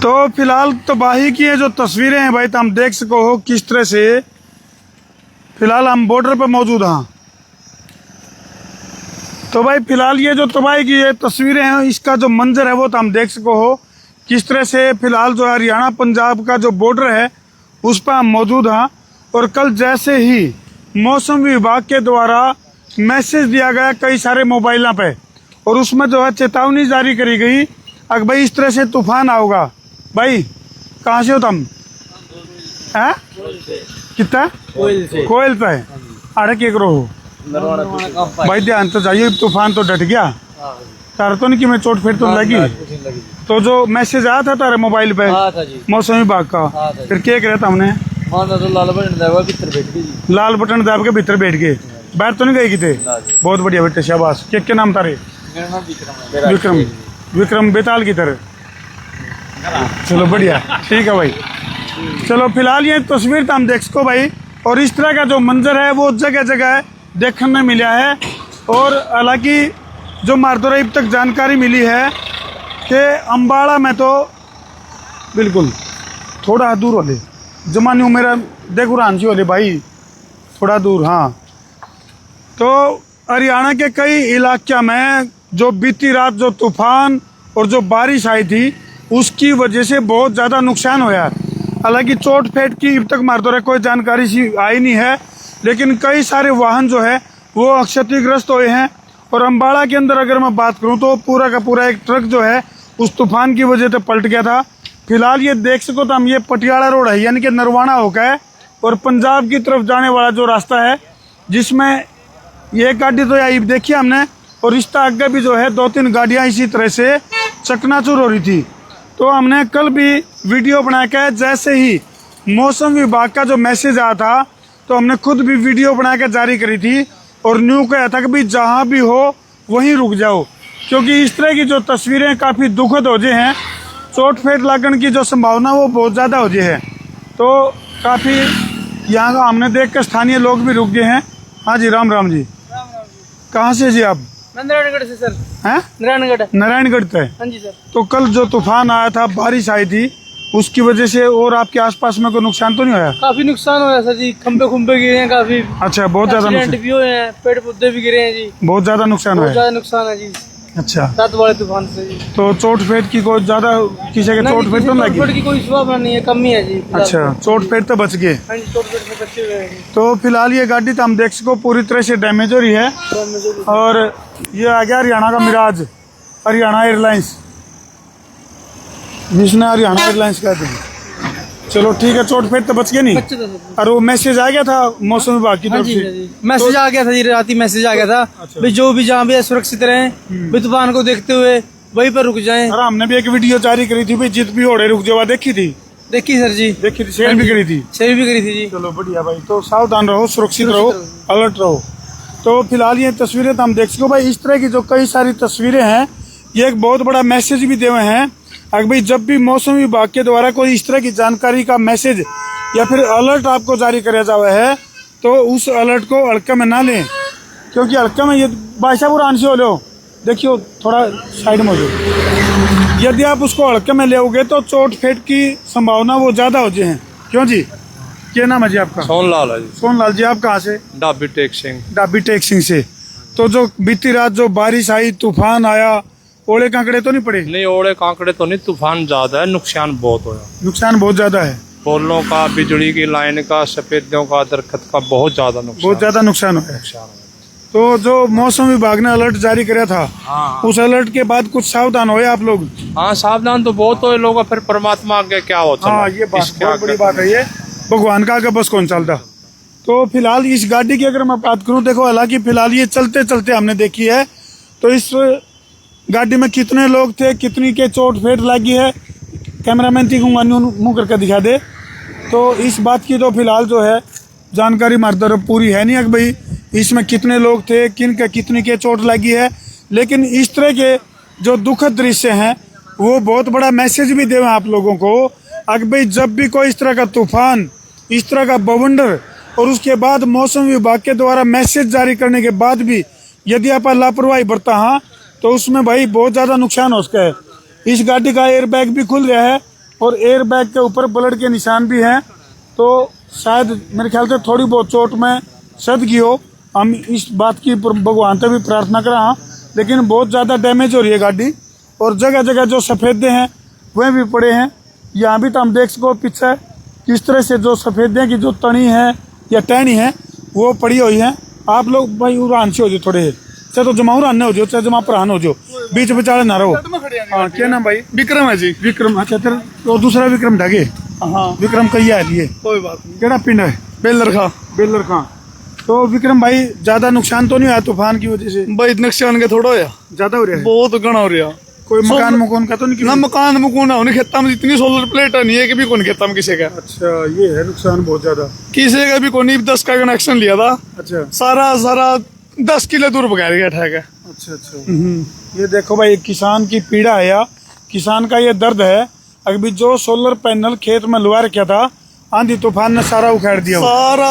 तो फिलहाल तबाही की ये जो तस्वीरें हैं भाई, तो हम देख सको हो किस तरह से फिलहाल हम बॉर्डर पर मौजूद हैं। तो भाई फिलहाल ये जो तबाही की ये तस्वीरें हैं, इसका जो मंजर है वो तो हम देख सको हो किस तरह से फिलहाल जो हरियाणा पंजाब का जो बॉर्डर है उस पर हम मौजूद हैं। और कल जैसे ही मौसम विभाग के द्वारा मैसेज दिया गया कई सारे मोबाइलों पे, और उसमें जो है चेतावनी जारी करी गई अगर भाई इस तरह से तूफान आओगा। भाई कहाँ से हो तुम? हैं कितना? कोयल पे अरे के करो भाई, ध्यान तो चाहिए, तूफान तो डट गया तारा तो नहीं कि मैं चोट फिर तो लगी। तो जो मैसेज आया था तारे मोबाइल पे मौसम विभाग का, फिर क्या करा था हमने? लाल बटन दबा के भीतर बैठ गए, बाहर तो नहीं गए किते। बहुत बढ़िया बेटे, शाबाश। क्या नाम तारे? विक्रम। विक्रम बेताल की तरह। चलो बढ़िया, ठीक है भाई। चलो फिलहाल ये तस्वीर तो हम देख सको भाई, और इस तरह का जो मंजर है वो जगह जगह देखने में मिला है। और हालांकि जो मारदोरा अब तक जानकारी मिली है कि अम्बाड़ा में तो बिल्कुल थोड़ा दूर वाले जमानी मेरा देखो रांची वाले भाई थोड़ा दूर। हाँ, तो हरियाणा के कई इलाके में जो बीती रात जो तूफान और जो बारिश आई थी उसकी वजह से बहुत ज़्यादा नुकसान हुआ। हालांकि चोट फेट की अब तक मारदोरा कोई जानकारी सी आई नहीं है, लेकिन कई सारे वाहन जो है वो क्षतिग्रस्त हुए हैं। और अम्बाड़ा के अंदर अगर मैं बात करूं तो पूरा का पूरा एक ट्रक जो है उस तूफान की वजह से पलट गया था। फिलहाल ये देख सको तो हम ये पटियाला रोड है, यानी कि नरवाना होकर और पंजाब की तरफ जाने वाला जो रास्ता है, जिसमें ये गाड़ी तो यही देखी हमने, और इसका आगे भी जो है 2-3 गाड़ियां इसी तरह से चकनाचूर हो रही थी। तो हमने कल भी वीडियो बना के जैसे ही मौसम विभाग का जो मैसेज आया था तो हमने खुद भी वीडियो बना के जारी करी थी और न्यू कहा था कि भाई जहाँ भी हो वहीं रुक जाओ, क्योंकि इस तरह की जो तस्वीरें काफ़ी दुखद हो जाए हैं। चोट फेट लगने की जो संभावना वो बहुत ज़्यादा हो जाए है। तो काफ़ी यहाँ का हमने देख कर स्थानीय लोग भी रुक गए हैं। हाँ जी, राम राम जी। कहाँ से जी आप? नारायणगढ़ से सर। हैं? नारायणगढ़ से। हाँ जी सर। तो कल जो तूफान आया था, बारिश आई थी, उसकी वजह से और आपके आसपास में कोई नुकसान तो नहीं हुआ? काफी नुकसान हुआ सर जी, खंबे गिरे हैं काफी। अच्छा, बहुत ज्यादा नुकसान भी हुए हैं, पेड़ पौधे भी गिरे हैं जी। बहुत ज्यादा नुकसान हुआ? बहुत ज्यादा नुकसान है जी। अच्छा, रात वाले तूफान से जी। तो चोट फेट की कोई ज्यादा किसी के चोट फेट तो लगी? चोट की कोई संभावना नहीं है, कमी है जी। अच्छा, चोट फेट तो बच गए। हाँ जी, चोट फेट से बचे हुए हैं। तो फिलहाल ये गाड़ी तो हम देख सको पूरी तरह से डैमेज हो रही है। और ये आ गया हरियाणा का मिराज, हरियाणा एयरलाइंस, जिसने हरियाणा एयरलाइंस कहते हैं। चलो ठीक है, चोट फेट तो बच गए नहीं। और वो मैसेज आ गया था मौसम विभाग की तरफ से? मैसेज आ गया था जी, रात ही मैसेज आ गया था। अच्छा। भाई जो भी जहाँ भी है सुरक्षित रहें, भाई तूफान को देखते हुए वहीं पर रुक जाएं। अरे हमने भी एक वीडियो जारी करी थी भाई, जित भी होड़े रुक जाओ, देखी थी? देखी सर जी, देखी थी, शेयर भी करी थी। शेयर भी करी थी जी। चलो बढ़िया भाई, तो सावधान रहो, सुरक्षित रहो, अलर्ट रहो। तो फिलहाल ये तस्वीरें तो हम देख सको भाई, इस तरह की जो कई सारी तस्वीरें हैं, ये एक बहुत बड़ा मैसेज भी दे हुए हैं। अगर भाई जब भी मौसम विभाग के द्वारा कोई इस तरह की जानकारी का मैसेज या फिर अलर्ट आपको जारी किया जावा है तो उस अलर्ट को हल्के में ना लें, क्योंकि हल्के में ये बादशाहपुर आंसी हो लो, देखियो थोड़ा साइड में हो जाओ। यदि आप उसको हल्के में लेओगे तो चोट फेट की संभावना वो ज़्यादा हो जाए। क्यों जी, क्या नाम है जी आपका? सोनलाल है जी। सोनलाल जी, आप कहाँ से? डाबी टेक सिंह। डाबी टेक सिंह से। तो जो बीती रात जो बारिश आई, तूफान आया, ओले कांकड़े तो नहीं पड़े? नहीं, ओले कांकड़े तो नहीं, तूफान ज्यादा है, नुकसान बहुत हुआ। नुकसान बहुत ज्यादा है, पोलों का, बिजली की लाइन का, सफेदों का, दरख्त का बहुत ज्यादा नुकसान। बहुत ज्यादा नुकसान हुआ है। तो जो मौसम विभाग ने अलर्ट जारी किया था, उस अलर्ट के बाद कुछ सावधान हुए आप लोग? हाँ, सावधान तो बहुत हुए लोग, फिर परमात्मा आगे क्या होता है। हाँ, ये बात बहुत बड़ी बात है, ये भगवान का आगे बस कौन चलता। तो फिलहाल इस गाड़ी की अगर मैं बात करूँ, देखो हालांकि फिलहाल ये चलते चलते हमने देखी है, तो इस गाड़ी में कितने लोग थे, कितनी के चोट फेट लगी है, कैमरामैन थी मुँह करके दिखा दे। तो इस बात की तो फिलहाल जो है जानकारी हमारी तरफ पूरी है नहीं कि भाई इसमें कितने लोग थे, किन का कितनी के चोट लगी है। लेकिन इस तरह के जो दुखद दृश्य हैं वो बहुत बड़ा मैसेज भी दे आप लोगों को, अगर भाई जब भी कोई इस तरह का तूफान, इस तरह का बवंडर, और उसके बाद मौसम विभाग के द्वारा मैसेज जारी करने के बाद भी यदि आप लापरवाही बरता हाँ तो उसमें भाई बहुत ज़्यादा नुकसान हो सकता है। इस गाड़ी का एयर बैग भी खुल गया है और एयर बैग के ऊपर ब्लड के निशान भी हैं। तो शायद मेरे ख्याल से थोड़ी बहुत चोट में सद गई हो। हम इस बात की भगवान से भी प्रार्थना करा, लेकिन बहुत ज़्यादा डैमेज हो रही है गाड़ी। और जगह जगह जो सफ़ेदे हैं वह भी पड़े हैं। यहाँ भी तो हम देख सको पीछे किस तरह से जो सफ़ेदे की जो तनी है या टहनी है वो पड़ी हुई है। आप लोग भाई उड़ान से हो जाओ, थोड़े चाहे तो जमा उड़ान हो जाओ, चाहे जमा प्रहान हो जाओ, बीच बिचारे ना रहो। हाँ, क्या नाम भाई? विक्रम है जी। विक्रम, अच्छा तेरा तो दूसरा विक्रम ढागे। हाँ, विक्रम कही है लिए कोई बात नहीं। केड़ा पिंड है? बेलर खा बेलर खां। तो विक्रम भाई ज्यादा नुकसान तो नहीं हुआ तूफान की वजह से? भाई नुकसान के थोड़ा होया, ज्यादा हो रहा है? बहुत घना हो रहा। कोई मकान मकान का तो नहीं? ना मकान मुकून है, उन्हें खेता में इतनी सोलर प्लेट नहीं है कि भी कौन खेता में किसी का। अच्छा, ये है नुकसान बहुत ज्यादा। किसी का भी कोई 10 का कनेक्शन लिया था, अच्छा सारा 10 किलो दूर बगैर गया ठहका। अच्छा। ये देखो भाई, किसान की पीड़ा है या किसान का ये दर्द है। अभी जो सोलर पैनल खेत में लगा रखा था, आंधी तूफान ने सारा उखाड़ दिया।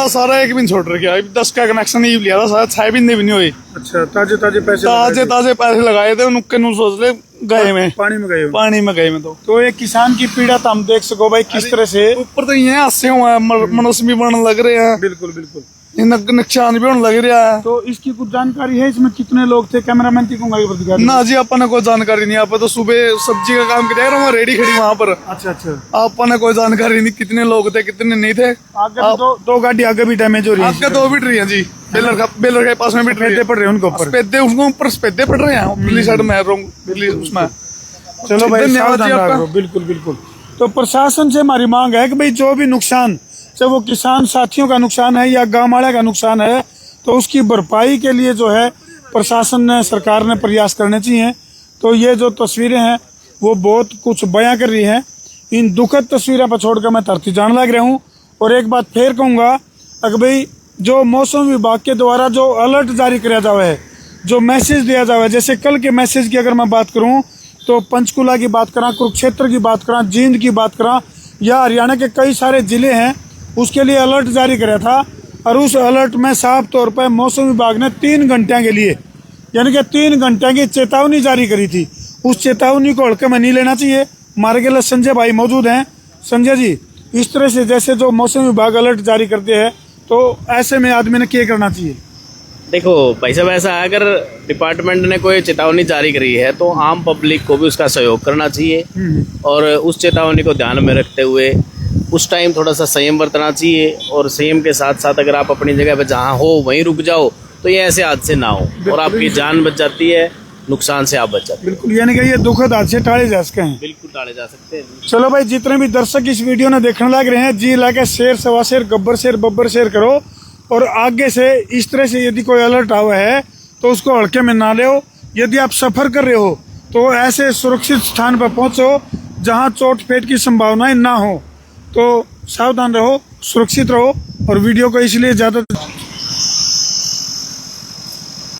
सारा एक भी छोड़ रखा। 10 का कनेक्शन ही लिया था, शायद 6 भी नहीं हुई। अच्छा, ताजे ताजे पैसे ताजे पैसे लगाए थे, उनके सोच ले गए में पानी में गए। पानी में गए में। तो ये किसान की पीड़ा तो हम देख सको भाई किस तरह से। ऊपर तो ये हादसे हुए हैं, मनुष्य भी बनने लग रहे हैं, बिल्कुल बिल्कुल नुकसान भी होने लग रहा है। तो इसकी कुछ जानकारी है? इसमें कितने लोग थे? कैमरामैन की दिखा। ना जी, अपन कोई जानकारी नहीं। आप तो सुबह सब्जी का काम कर रहे, रेडी खड़ी वहाँ पर। अच्छा। अपन कोई जानकारी नहीं कितने लोग थे कितने नहीं थे। आगे दो गाड़ी आगे भी डैमेज हो रही है। आपके 2 भी रही है जी। बेलर के पास में भी सफेदे पड़ रहे हैं उनके ऊपर। उसके ऊपर सफेदे पड़ रहे हैं, पिछली साइड में उसमें। चलो भाई, धन्यवाद जी सावधान आपका। रहो। बिल्कुल। तो प्रशासन से हमारी मांग है कि भाई जो भी नुकसान, चाहे वो किसान साथियों का नुकसान है या गाँव वाले का नुकसान है, तो उसकी भरपाई के लिए जो है प्रशासन ने, सरकार ने प्रयास करने चाहिए। तो ये जो तस्वीरें हैं वो बहुत कुछ बयां कर रही हैं। इन दुखद तस्वीरों पर छोड़कर मैं धरती जान लग रहा हूँ। और एक बात फिर कहूँगा, अगर भाई जो मौसम विभाग के द्वारा जो अलर्ट जारी किया जावा है, जो मैसेज दिया जावा है, जैसे कल के मैसेज की अगर मैं बात करूँ तो पंचकुला की बात करा, कुरुक्षेत्र की बात करा, जींद की बात करा, या हरियाणा के कई सारे जिले हैं, उसके लिए अलर्ट जारी किया था। और उस अलर्ट में साफ तौर पर मौसम विभाग ने 3 घंटे के लिए, यानी कि 3 घंटे की चेतावनी जारी करी थी। उस चेतावनी को हल्के में नहीं लेना चाहिए। हमारे के लिए संजय भाई मौजूद हैं। संजय जी, इस तरह से जैसे जो मौसम विभाग अलर्ट जारी करते हैं, तो ऐसे में आदमी ने क्या करना चाहिए? देखो भाई साहब, ऐसा है, अगर डिपार्टमेंट ने कोई चेतावनी जारी करी है तो आम पब्लिक को भी उसका सहयोग करना चाहिए। और उस चेतावनी को ध्यान में रखते हुए उस टाइम थोड़ा सा संयम बरतना चाहिए। और संयम के साथ साथ अगर आप अपनी जगह पे जहाँ हो वहीं रुक जाओ तो ये ऐसे हादसे ना हो और आपकी जान बच जाती है, नुकसान से आप बच जाते हैं। बिल्कुल, यानी कि ये दुखद हादसे टाले जा सकते हैं। बिल्कुल टाले जा सकते हैं। चलो भाई, जितने भी दर्शक इस वीडियो ने देखने लग रहे हैं, जी लाके शेयर, सवा share, Gabbar share, Babbar share करो। और आगे से इस तरह से यदि कोई अलर्ट हुआ है तो उसको हल्के में ना ले। यदि आप सफर कर रहे हो तो ऐसे सुरक्षित स्थान पर पहुंचो जहां चोट पेट की संभावनाएं ना हो। तो सावधान रहो, सुरक्षित रहो। और वीडियो को इसलिए ज़्यादा